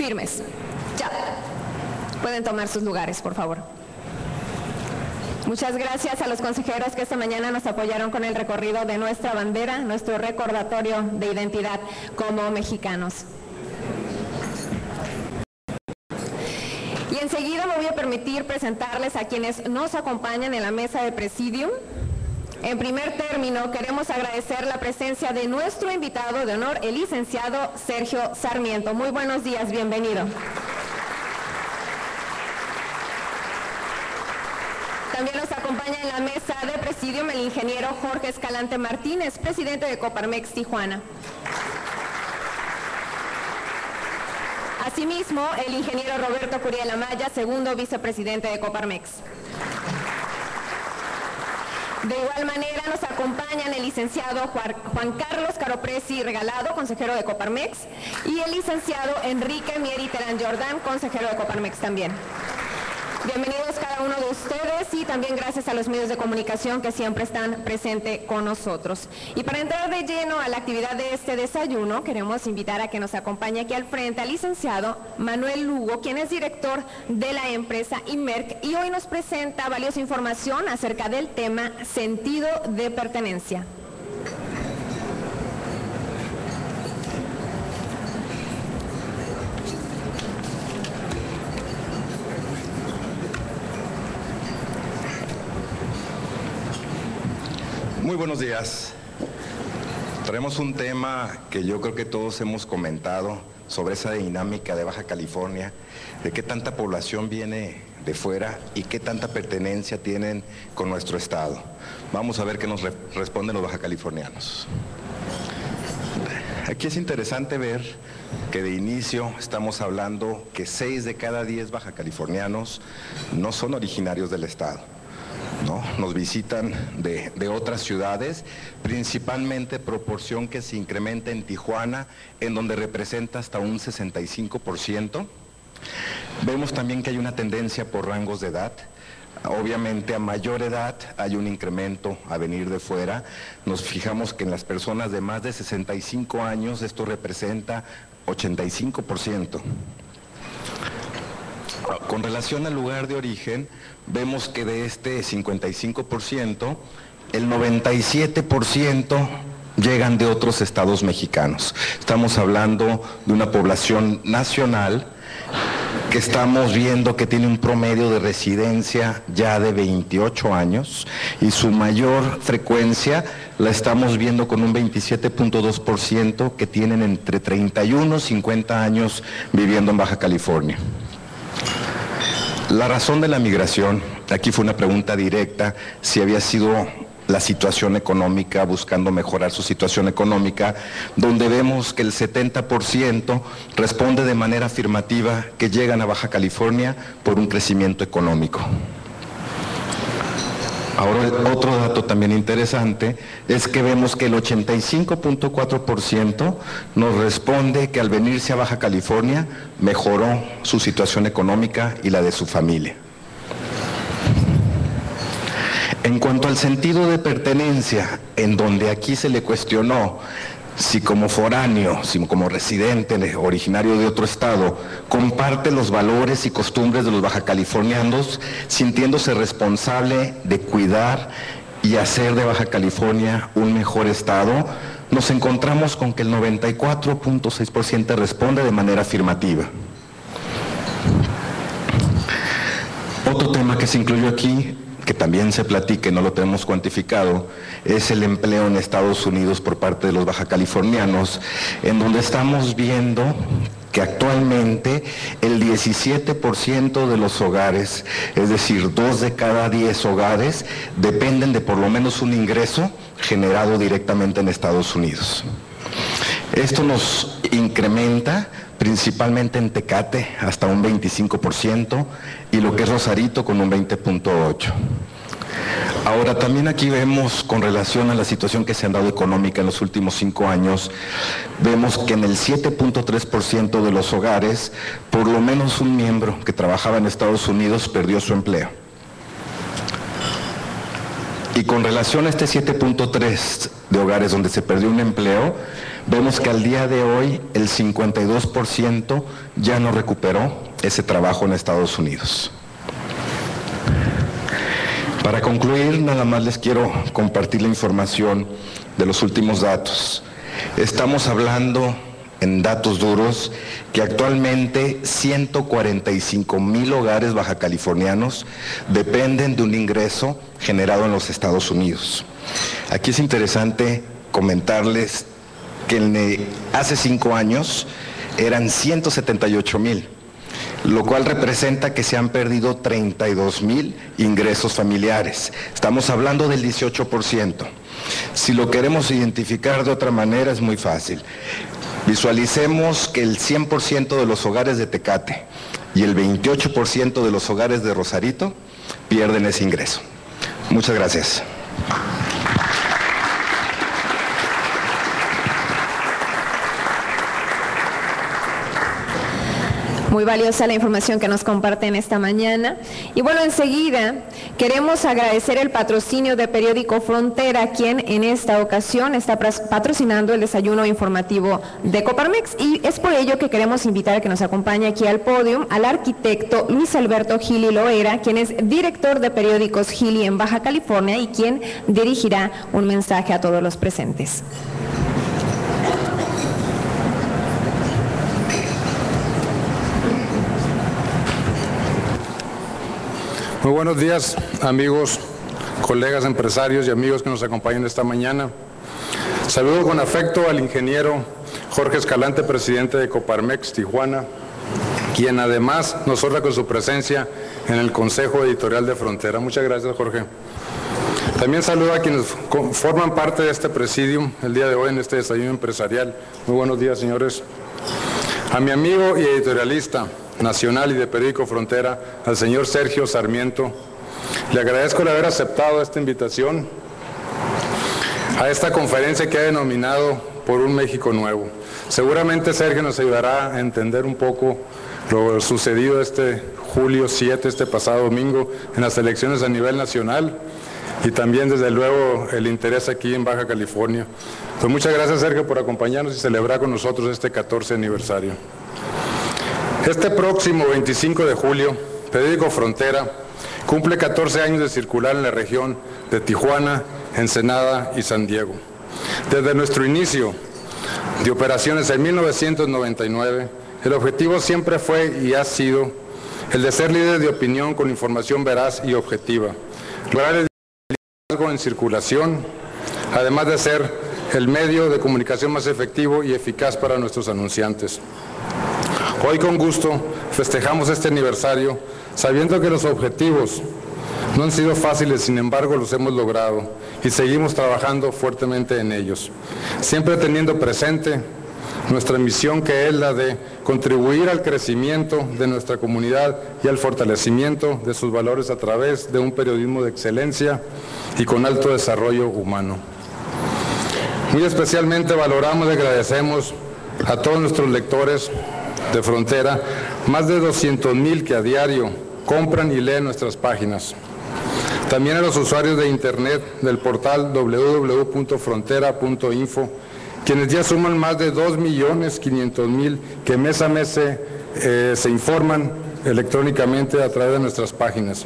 Firmes. Ya. Pueden tomar sus lugares, por favor. Muchas gracias a los consejeros que esta mañana nos apoyaron con el recorrido de nuestra bandera, nuestro recordatorio de identidad como mexicanos. Y enseguida me voy a permitir presentarles a quienes nos acompañan en la mesa de presidium. En primer término, queremos agradecer la presencia de nuestro invitado de honor, el licenciado Sergio Sarmiento. Muy buenos días, bienvenido. También nos acompaña en la mesa de presidium el ingeniero Jorge Escalante Martínez, presidente de Coparmex Tijuana. Asimismo, el ingeniero Roberto Curiel Amaya, segundo vicepresidente de Coparmex. De igual manera nos acompañan el licenciado Juan Carlos Caropresi Regalado, consejero de Coparmex, y el licenciado Enrique Mieri Terán Jordán, consejero de Coparmex también. Bienvenidos cada uno de ustedes y también gracias a los medios de comunicación que siempre están presentes con nosotros. Y para entrar de lleno a la actividad de este desayuno, queremos invitar a que nos acompañe aquí al frente al licenciado Manuel Lugo, quien es director de la empresa Imerc y hoy nos presenta valiosa información acerca del tema sentido de pertenencia. Muy buenos días. Traemos un tema que yo creo que todos hemos comentado sobre esa dinámica de Baja California, de qué tanta población viene de fuera y qué tanta pertenencia tienen con nuestro estado. Vamos a ver qué nos responden los bajacalifornianos. Aquí es interesante ver que de inicio estamos hablando que 6 de cada 10 bajacalifornianos no son originarios del estado. ¿No? Nos visitan de otras ciudades, principalmente proporción que se incrementa en Tijuana, en donde representa hasta un 65%. Vemos también que hay una tendencia por rangos de edad. Obviamente a mayor edad hay un incremento a venir de fuera. Nos fijamos que en las personas de más de 65 años esto representa 85%. Con relación al lugar de origen, vemos que de este 55%, el 97% llegan de otros estados mexicanos. Estamos hablando de una población nacional que estamos viendo que tiene un promedio de residencia ya de 28 años y su mayor frecuencia la estamos viendo con un 27.2% que tienen entre 31 y 50 años viviendo en Baja California. La razón de la migración, aquí fue una pregunta directa, si había sido la situación económica, buscando mejorar su situación económica, donde vemos que el 70% responde de manera afirmativa que llegan a Baja California por un crecimiento económico. Ahora, otro dato también interesante es que vemos que el 85.4% nos responde que al venirse a Baja California mejoró su situación económica y la de su familia. En cuanto al sentido de pertenencia, en donde aquí se le cuestionó si como foráneo, si como residente originario de otro estado, comparte los valores y costumbres de los bajacalifornianos, sintiéndose responsable de cuidar y hacer de Baja California un mejor estado, nos encontramos con que el 94.6% responde de manera afirmativa. Otro tema que se incluyó aquí, que también se platica y no lo tenemos cuantificado, es el empleo en Estados Unidos por parte de los bajacalifornianos, en donde estamos viendo que actualmente el 17% de los hogares, es decir, 2 de cada 10 hogares, dependen de por lo menos un ingreso generado directamente en Estados Unidos. Esto nos incrementa principalmente en Tecate hasta un 25% y lo que es Rosarito con un 20.8%. Ahora, también aquí vemos, con relación a la situación que se ha dado económica en los últimos 5 años, vemos que en el 7.3% de los hogares, por lo menos un miembro que trabajaba en Estados Unidos perdió su empleo. Y con relación a este 7.3 de hogares donde se perdió un empleo, vemos que al día de hoy el 52% ya no recuperó ese trabajo en Estados Unidos. Para concluir, nada más les quiero compartir la información de los últimos datos. Estamos hablando en datos duros que actualmente 145,000 hogares bajacalifornianos dependen de un ingreso generado en los Estados Unidos. Aquí es interesante comentarles que hace 5 años eran 178,000, lo cual representa que se han perdido 32,000 ingresos familiares. Estamos hablando del 18%. Si lo queremos identificar de otra manera es muy fácil. Visualicemos que el 100% de los hogares de Tecate y el 28% de los hogares de Rosarito pierden ese ingreso. Muchas gracias. Muy valiosa la información que nos comparten esta mañana. Y bueno, enseguida queremos agradecer el patrocinio de Periódico Frontera, quien en esta ocasión está patrocinando el desayuno informativo de Coparmex, y es por ello que queremos invitar a que nos acompañe aquí al podio al arquitecto Luis Alberto Gili Loera, quien es director de Periódicos Gili en Baja California y quien dirigirá un mensaje a todos los presentes. Muy buenos días, amigos, colegas empresarios y amigos que nos acompañan esta mañana. Saludo con afecto al ingeniero Jorge Escalante, presidente de Coparmex Tijuana, quien además nos honra con su presencia en el Consejo Editorial de Frontera. Muchas gracias, Jorge. También saludo a quienes forman parte de este presidium el día de hoy en este desayuno empresarial. Muy buenos días, señores. A mi amigo y editorialista nacional y de Periódico Frontera, al señor Sergio Sarmiento, le agradezco el haber aceptado esta invitación a esta conferencia que ha denominado Por un México Nuevo. Seguramente Sergio nos ayudará a entender un poco lo sucedido este julio 7, este pasado domingo, en las elecciones a nivel nacional, y también desde luego el interés aquí en Baja California. Pues muchas gracias, Sergio, por acompañarnos y celebrar con nosotros este 14 aniversario. Este próximo 25 de julio, Periódico Frontera cumple 14 años de circular en la región de Tijuana, Ensenada y San Diego. Desde nuestro inicio de operaciones en 1999, el objetivo siempre fue y ha sido el de ser líder de opinión con información veraz y objetiva, lograr el liderazgo en circulación, además de ser el medio de comunicación más efectivo y eficaz para nuestros anunciantes. Hoy con gusto festejamos este aniversario sabiendo que los objetivos no han sido fáciles, sin embargo los hemos logrado y seguimos trabajando fuertemente en ellos, siempre teniendo presente nuestra misión, que es la de contribuir al crecimiento de nuestra comunidad y al fortalecimiento de sus valores a través de un periodismo de excelencia y con alto desarrollo humano. Muy especialmente valoramos y agradecemos a todos nuestros lectores de Frontera, más de 200,000 que a diario compran y leen nuestras páginas. También a los usuarios de internet del portal www.frontera.info, quienes ya suman más de 2,500,000 que mes a mes se informan electrónicamente a través de nuestras páginas.